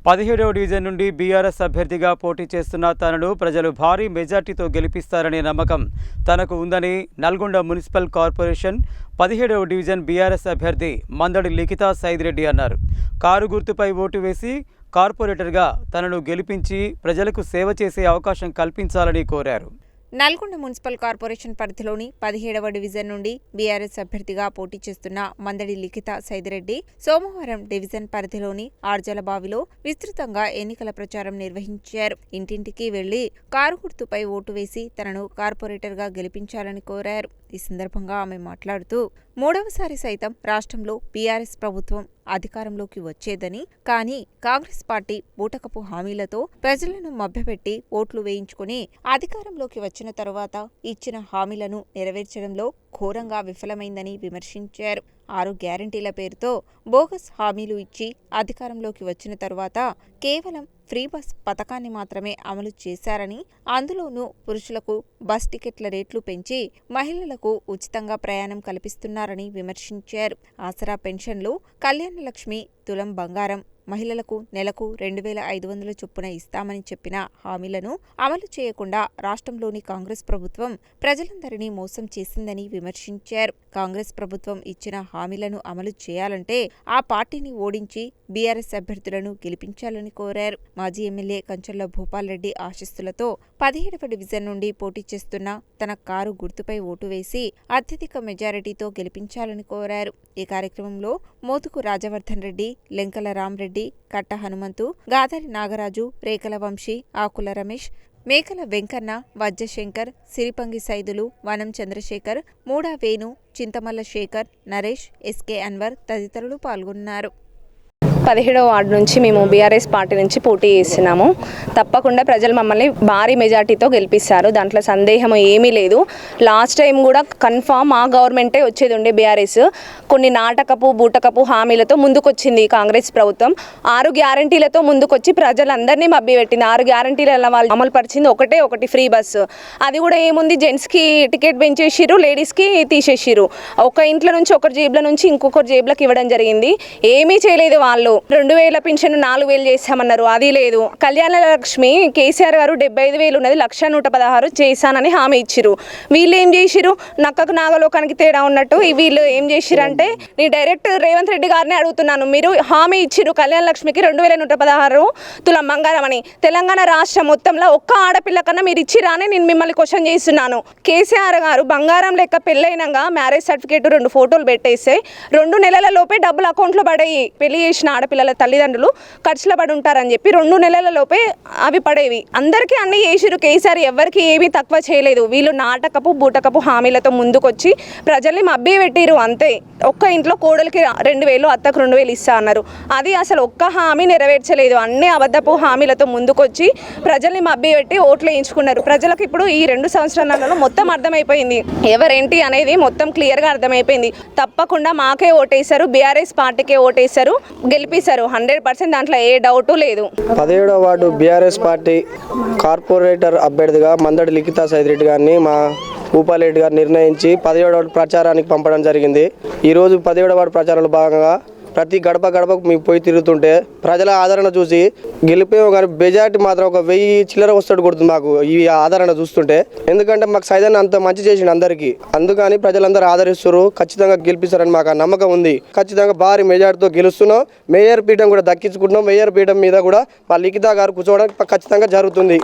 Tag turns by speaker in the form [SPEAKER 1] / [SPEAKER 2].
[SPEAKER 1] 17వ division నుండి BRS అభ్యర్థిగా పోటీ చేస్తున్న తనను ప్రజలు భారీ మెజార్టీతో గెలిపిస్తారనే నమ్మకం తనకు ఉందని నల్గొండ మున్సిపల్ కార్పొరేషన్ 17వ డివిజన్ బీఆర్ఎస్ అభ్యర్థి మందడి లిఖితా సైదిరెడ్డి అన్నారు. కారు గుర్తుపై ఓటు వేసి కార్పొరేటర్గా తనను గెలిపించి ప్రజలకు సేవ చేసే అవకాశం కల్పించాలని కోరారు.
[SPEAKER 2] నల్గొండ మున్సిపల్ కార్పొరేషన్ పరిధిలోని 17వ డివిజన్ నుండి బీఆర్ఎస్ అభ్యర్థిగా పోటీ చేస్తున్న మందడి లిఖితా సైదిరెడ్డి సోమవారం డివిజన్ పరిధిలోని ఆర్జలబావిలో విస్తృతంగా ఎన్నికల ప్రచారం నిర్వహించారు. ఇంటింటికి వెళ్లి కారు గుర్తుపై ఓటు వేసి తనను కార్పొరేటర్గా గెలిపించాలని కోరారు. ఈ సందర్భంగా ఆమె మాట్లాడుతూ మూడవసారి సైతం రాష్ట్రంలో బీఆర్ఎస్ ప్రభుత్వం అధికారంలోకి వచ్చేదని, కానీ కాంగ్రెస్ పార్టీ బూటకపు హామీలతో ప్రజలను మభ్యపెట్టి ఓట్లు వేయించుకుని అధికారంలోకి వచ్చిన తరువాత ఇచ్చిన హామీలను నెరవేర్చడంలో ఘోరంగా విఫలమైందని విమర్శించారు. 6 గ్యారంటీల పేరుతో బోగస్ హామీలు ఇచ్చి అధికారంలోకి వచ్చిన తరువాత కేవలం ఫ్రీ బస్ పథకాన్ని మాత్రమే అమలు చేశారని, అందులోనూ పురుషులకు బస్ టికెట్ల రేట్లు పెంచి మహిళలకు ఉచితంగా ప్రయాణం కల్పిస్తున్నారని విమర్శించారు. ఆసరా పెన్షన్లు, కళ్యాణ లక్ష్మి, తులం బంగారం, మహిళలకు నెలకు 2500 చొప్పున ఇస్తామని చెప్పిన హామీలను అమలు చేయకుండా రాష్ట్రంలోని కాంగ్రెస్ ప్రభుత్వం ప్రజలందరినీ మోసం చేసిందని విమర్శించారు. కాంగ్రెస్ ప్రభుత్వం ఇచ్చిన హామీలను అమలు చేయాలంటే ఆ పార్టీని ఓడించి బీఆర్ఎస్ అభ్యర్థులను గెలిపించాలని కోరారు. మాజీ ఎమ్మెల్యే కంచర్ల భూపాల్ రెడ్డి ఆశీస్సులతో 17వ డివిజన్ నుండి పోటీ చేస్తున్న తన కారు గుర్తుపై ఓటు వేసి అత్యధిక మెజారిటీతో గెలిపించాలని కోరారు. ఈ కార్యక్రమంలో మోతుకు రాజవర్ధన్ రెడ్డి, లెంకల రామ్రెడ్డి, కట్ట హనుమంతు, గాదరి నాగరాజు, రేకల వంశీ, ఆకుల రమేష్, మేకల వెంకన్న, వజ్జశంకర్, సిరిపంగి సైదులు, వనం చంద్రశేఖర్, మూడా వేణు, చింతమల్ల శేఖర్, నరేష్, ఎస్కే అన్వర్ తదితరులు పాల్గొన్నారు.
[SPEAKER 3] 17వ వార్డు నుంచి మేము బీఆర్ఎస్ పార్టీ నుంచి పోటీ చేస్తున్నాము. తప్పకుండా ప్రజలు మమ్మల్ని భారీ మెజార్టీతో గెలిపిస్తారు, దాంట్లో సందేహం ఏమీ లేదు. లాస్ట్ టైం కూడా కన్ఫామ్ ఆ గవర్నమెంటే వచ్చేది ఉండే బీఆర్ఎస్. కొన్ని నాటకపు బూటకపు హామీలతో ముందుకొచ్చింది కాంగ్రెస్ ప్రభుత్వం. 6 గ్యారంటీలతో ముందుకొచ్చి ప్రజలందరినీ మభ్యపెట్టింది. 6 గ్యారంటీల వాళ్ళు అమలు పరిచింది ఒకటి ఫ్రీ బస్సు. అది కూడా ఏముంది, జెంట్స్కి టికెట్ పెంచేసిరు, లేడీస్కి తీసేసిరు. ఒక ఇంట్లో నుంచి ఒకరి జేబుల నుంచి ఇంకొకరి జేబులకు ఇవ్వడం జరిగింది. ఏమీ చేయలేదు వాళ్ళు. 2000 పెన్షన్ 4000 చేశామన్నారు, అది లేదు. కళ్యాణ లక్ష్మి కేసీఆర్ గారు 75,000 ఉన్నది 1,116 చేశానని హామీ ఇచ్చిరు. వీళ్ళు ఏం చేసిరు, నక్కకు నాగలోకానికి తేడా ఉన్నట్టు వీళ్ళు ఏం చేసిరంటే, నేను డైరెక్ట్ రేవంత్ రెడ్డి గారిని అడుగుతున్నాను, మీరు హామీ ఇచ్చిరు కళ్యాణ లక్ష్మికి 2,116 తులం బంగారం అని. తెలంగాణ రాష్ట్రం మొత్తంలో ఒక్క ఆడపిల్ల కన్నా మీరు ఇచ్చిరా అని నేను మిమ్మల్ని క్వశ్చన్ చేస్తున్నాను. కేసీఆర్ గారు బంగారం లెక్క పెళ్ళైనాక మ్యారేజ్ సర్టిఫికేట్ 2 ఫోటోలు పెట్టేస్తే 2 నెలల లోపే డబ్బులు అకౌంట్లో పడేయి. పెళ్లి చేసిన ఆడపిల్లల తల్లిదండ్రులు ఖర్చులో పడి ఉంటారని చెప్పి 2 నెలల లోపే అవి పడేవి. అందరికీ అన్ని చేసిరు కేసీఆర్, ఎవరికి ఏమీ తక్కువ చేయలేదు. వీళ్ళు నాటకపు బూటకపు హామీలతో ముందుకొచ్చి ప్రజల్ని మభ్యపెట్టిరు అంతే. ఒక్క ఇంట్లో కోడలికి 2,000, అత్తకు 2,000 ఇస్తా అన్నారు. అది అసలు ఒక్క హామీ నెరవేర్చలేదు. అన్ని అబద్ధపు హామీలతో ముందుకొచ్చి ప్రజల్ని మభ్యపెట్టి ఓట్లు వేయించుకున్నారు. ప్రజలకు ఇప్పుడు ఈ 2 సంవత్సరాలలో మొత్తం అర్థమైపోయింది, ఎవరేంటి అనేది మొత్తం క్లియర్గా అర్థమైపోయింది. తప్పకుండా మాకే ఓటేశారు, బీఆర్ఎస్ పార్టీకే ఓటేశారు, గెలిపిస్తారు 100%. దాంట్లో ఏ డౌటు లేదు.
[SPEAKER 4] 17వ వార్డు బీఆర్ఎస్ పార్టీ కార్పొరేటర్ అభ్యర్థిగా మందడి లిఖితా సైదిరెడ్డి గారిని మా భూపాల్ రెడ్డి గారు నిర్ణయించి 17వ వార్డు ప్రచారానికి పంపడం జరిగింది. ఈరోజు 17వ వార్డు ప్రచారంలో భాగంగా ప్రతి గడప గడపకు మేము పోయి తిరుగుతుంటే ప్రజల ఆదరణ చూసి గెలిపేమో కానీ మెజార్టీ మాత్రం ఒక 1000 చిల్లర వస్తాడు కొడుతుంది మాకు ఈ ఆదరణ చూస్తుంటే. ఎందుకంటే మాకు సైదాన్ని అంత మంచి చేసిండు అందరికీ, అందుకని ప్రజలందరూ ఆదరిస్తారు, ఖచ్చితంగా గెలిపిస్తారని మాకు ఆ నమ్మకం ఉంది. ఖచ్చితంగా భారీ మెజార్టీతో గెలుస్తున్నాం. మేయర్ పీఠం కూడా దక్కించుకుంటున్నాం. మేయర్ పీఠం మీద కూడా మా లిఖితా గారు కూర్చోవడం ఖచ్చితంగా జరుగుతుంది.